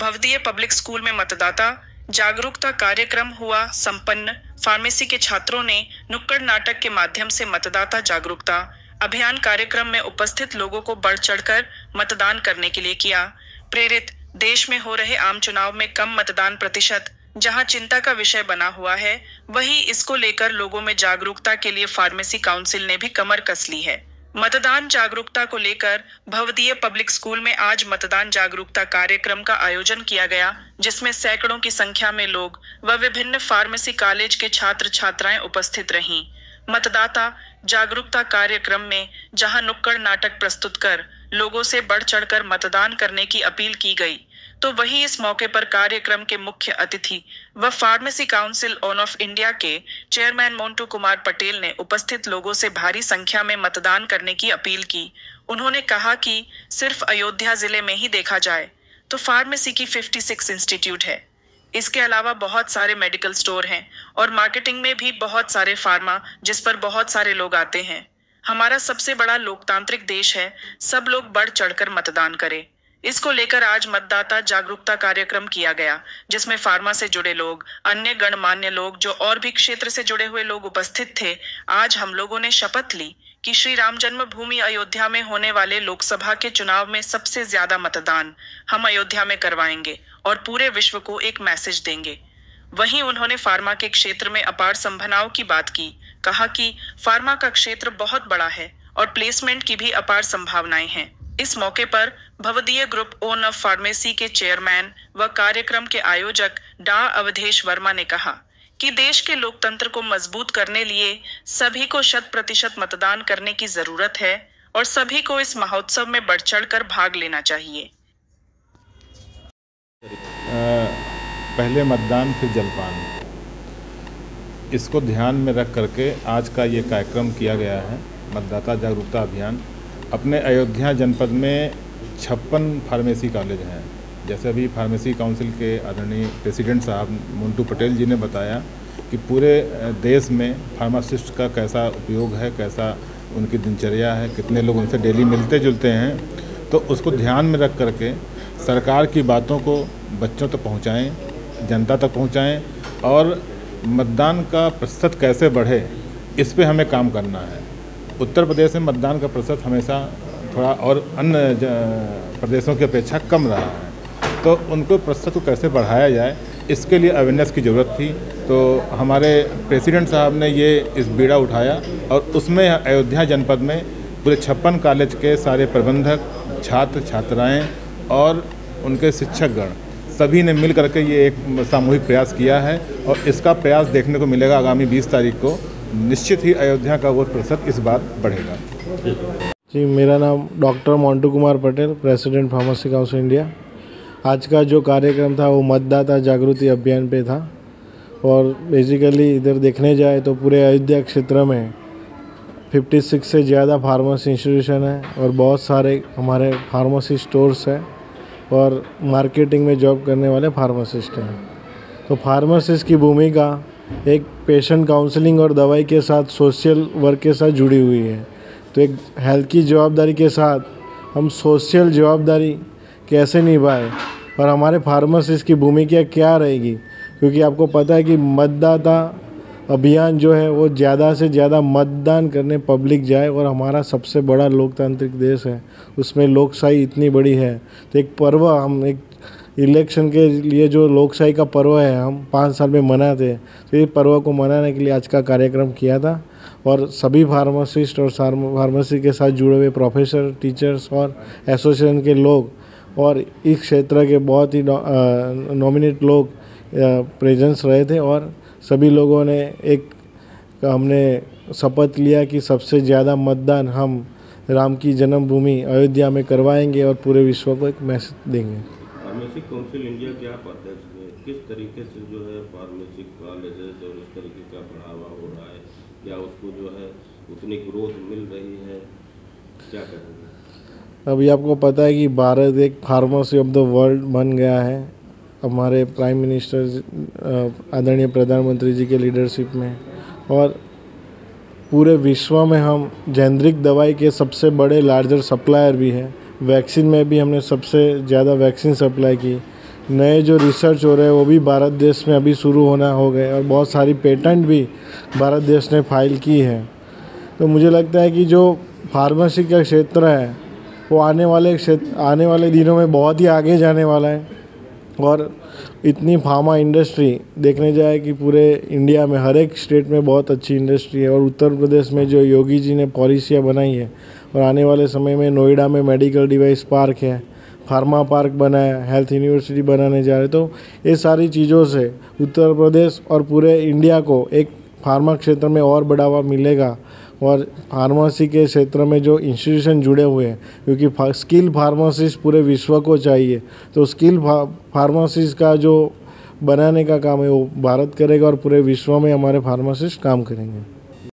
भवदीय public school में मतदाता जागरूकता कार्यक्रम हुआ संपन्न। फार्मेसी के छात्रों ने नुक्कड़ नाटक के माध्यम से मतदाता जागरूकता अभियान कार्यक्रम में उपस्थित लोगों को बढ़ चढ़कर मतदान करने के लिए किया प्रेरित। देश में हो रहे आम चुनाव में कम मतदान प्रतिशत जहां चिंता का विषय बना हुआ है, वहीं इसको लेकर लोगों में जागरूकता के लिए फार्मेसी काउंसिल ने भी कमर कस ली है। मतदान जागरूकता को लेकर भवदीय पब्लिक स्कूल में आज मतदान जागरूकता कार्यक्रम का आयोजन किया गया, जिसमें सैकड़ों की संख्या में लोग व विभिन्न फार्मेसी कॉलेज के छात्र छात्राएं उपस्थित रहीं। मतदाता जागरूकता कार्यक्रम में जहां नुक्कड़ नाटक प्रस्तुत कर लोगों से बढ़ चढ़कर मतदान करने की अपील की गई, तो वहीं इस मौके पर कार्यक्रम के मुख्य अतिथि व फार्मेसी काउंसिल ऑफ इंडिया के चेयरमैन मोंटू कुमार पटेल ने उपस्थित लोगों से भारी संख्या में मतदान करने की अपील की। उन्होंने कहा कि सिर्फ अयोध्या जिले में ही देखा जाए तो फार्मेसी की 56 इंस्टीट्यूट है। इसके अलावा बहुत सारे मेडिकल स्टोर हैं और मार्केटिंग में भी बहुत सारे फार्मा, जिस पर बहुत सारे लोग आते हैं। हमारा सबसे बड़ा लोकतांत्रिक देश है, सब लोग बढ़ चढ़कर मतदान करें। इसको लेकर आज मतदाता जागरूकता कार्यक्रम किया गया, जिसमें फार्मा से जुड़े लोग, अन्य गणमान्य लोग, जो और भी क्षेत्र से जुड़े हुए लोग उपस्थित थे। आज हम लोगों ने शपथ ली कि श्री राम जन्मभूमि अयोध्या में होने वाले लोकसभा के चुनाव में सबसे ज्यादा मतदान हम अयोध्या में करवाएंगे और पूरे विश्व को एक मैसेज देंगे। वहीं उन्होंने फार्मा के क्षेत्र में अपार संभावनाओं की बात की। कहा कि फार्मा का क्षेत्र बहुत बड़ा है और प्लेसमेंट की भी अपार संभावनाएं हैं। इस मौके पर भवदीय ग्रुप ओन ऑफ फार्मेसी के चेयरमैन व कार्यक्रम के आयोजक डा अवधेश वर्मा ने कहा कि देश के लोकतंत्र को मजबूत करने लिए सभी को 100% मतदान करने की जरूरत है और सभी को इस महोत्सव में बढ़ चढ़कर भाग लेना चाहिए। पहले मतदान फिर जलपान, इसको ध्यान में रख करके आज का ये कार्यक्रम किया गया है, मतदाता जागरूकता अभियान। अपने अयोध्या जनपद में 56 फार्मेसी कॉलेज हैं। जैसे अभी फार्मेसी काउंसिल के आदरणीय प्रेसिडेंट साहब मोंटू पटेल जी ने बताया कि पूरे देश में फार्मासिस्ट का कैसा उपयोग है, कैसा उनकी दिनचर्या है, कितने लोग उनसे डेली मिलते जुलते हैं, तो उसको ध्यान में रख करके सरकार की बातों को बच्चों तक पहुँचाएँ, जनता तक पहुँचाएँ और मतदान का प्रतिशत कैसे बढ़े, इस पे हमें काम करना है। उत्तर प्रदेश में मतदान का प्रतिशत हमेशा थोड़ा और अन्य प्रदेशों की अपेक्षा कम रहा है, तो उनको प्रतिशत को कैसे बढ़ाया जाए, इसके लिए अवेयरनेस की ज़रूरत थी। तो हमारे प्रेसिडेंट साहब ने ये इस बीड़ा उठाया और उसमें अयोध्या जनपद में पूरे 56 कॉलेज के सारे प्रबंधक, छात्र छात्राएँ और उनके शिक्षकगण सभी ने मिल करके ये एक सामूहिक प्रयास किया है और इसका प्रयास देखने को मिलेगा आगामी 20 तारीख को। निश्चित ही अयोध्या का वोट प्रतिशत इस बार बढ़ेगा। जी, मेरा नाम doctor Montu Kumar Patel, president pharmacy council India. आज का जो कार्यक्रम था वो मतदाता जागृति अभियान पे था और बेसिकली इधर देखने जाए तो पूरे अयोध्या क्षेत्र में 56 से ज़्यादा फार्मेसी इंस्टीट्यूशन है और बहुत सारे हमारे फार्मेसी स्टोर्स हैं और मार्केटिंग में जॉब करने वाले फार्मासिस्ट हैं। तो फार्मासिस्ट की भूमिका एक पेशेंट काउंसलिंग और दवाई के साथ सोशल वर्क के साथ जुड़ी हुई है। तो एक हेल्थ की जवाबदारी के साथ हम सोशल जवाबदारी कैसे निभाएं और हमारे फार्मासिस्ट की भूमिका क्या रहेगी, क्योंकि आपको पता है कि मतदाता अभियान जो है वो ज़्यादा से ज़्यादा मतदान करने पब्लिक जाए और हमारा सबसे बड़ा लोकतांत्रिक देश है, उसमें लोकशाही इतनी बड़ी है। तो एक पर्व हम एक इलेक्शन के लिए जो लोकशाही का पर्व है हम 5 साल में मनाते हैं, तो ये पर्व को मनाने के लिए आज का कार्यक्रम किया था और सभी फार्मासिस्ट और फार्मेसी के साथ जुड़े हुए प्रोफेसर, टीचर्स और एसोसिएशन के लोग और इस क्षेत्र के बहुत ही नॉमिनेट लोग प्रेजेंस रहे थे और सभी लोगों ने हमने शपथ लिया कि सबसे ज़्यादा मतदान हम राम की जन्मभूमि अयोध्या में करवाएंगे और पूरे विश्व को एक मैसेज देंगे। फार्मेसी काउंसिल इंडिया के आप अध्यक्ष हैं, किस तरीके से जो है फार्मेसी कॉलेजेस और इस तरीके का बढ़ावा हो रहा है, क्या उसको जो है उतनी ग्रोथ मिल रही है, क्या करेंगे? अभी आपको पता है कि भारत एक फार्मेसी ऑफ द वर्ल्ड बन गया है हमारे प्राइम मिनिस्टर आदरणीय प्रधानमंत्री जी के लीडरशिप में और पूरे विश्व में हम जेनरिक दवाई के सबसे बड़े लार्जर सप्लायर भी हैं। वैक्सीन में भी हमने सबसे ज़्यादा वैक्सीन सप्लाई की। नए जो रिसर्च हो रहे हैं वो भी भारत देश में अभी शुरू होना हो गए और बहुत सारी पेटेंट भी भारत देश ने फाइल की है। तो मुझे लगता है कि जो फार्मेसी का क्षेत्र है वो आने वाले दिनों में बहुत ही आगे जाने वाला है। और इतनी फार्मा इंडस्ट्री देखने जाए कि पूरे इंडिया में हर एक स्टेट में बहुत अच्छी इंडस्ट्री है। और उत्तर प्रदेश में जो योगी जी ने पॉलिसियाँ बनाई है और आने वाले समय में नोएडा में मेडिकल डिवाइस पार्क है, फार्मा पार्क बना है, हेल्थ यूनिवर्सिटी बनाने जा रहे, तो ये सारी चीज़ों से उत्तर प्रदेश और पूरे इंडिया को एक फार्मा क्षेत्र में और बढ़ावा मिलेगा। और फार्मेसी के क्षेत्र में जो इंस्टीट्यूशन जुड़े हुए हैं, क्योंकि स्किल फार्मासिस्ट पूरे विश्व को चाहिए, तो स्किल फार्मासिस्ट का जो बनाने का काम है वो भारत करेगा और पूरे विश्व में हमारे फार्मासिस्ट काम करेंगे।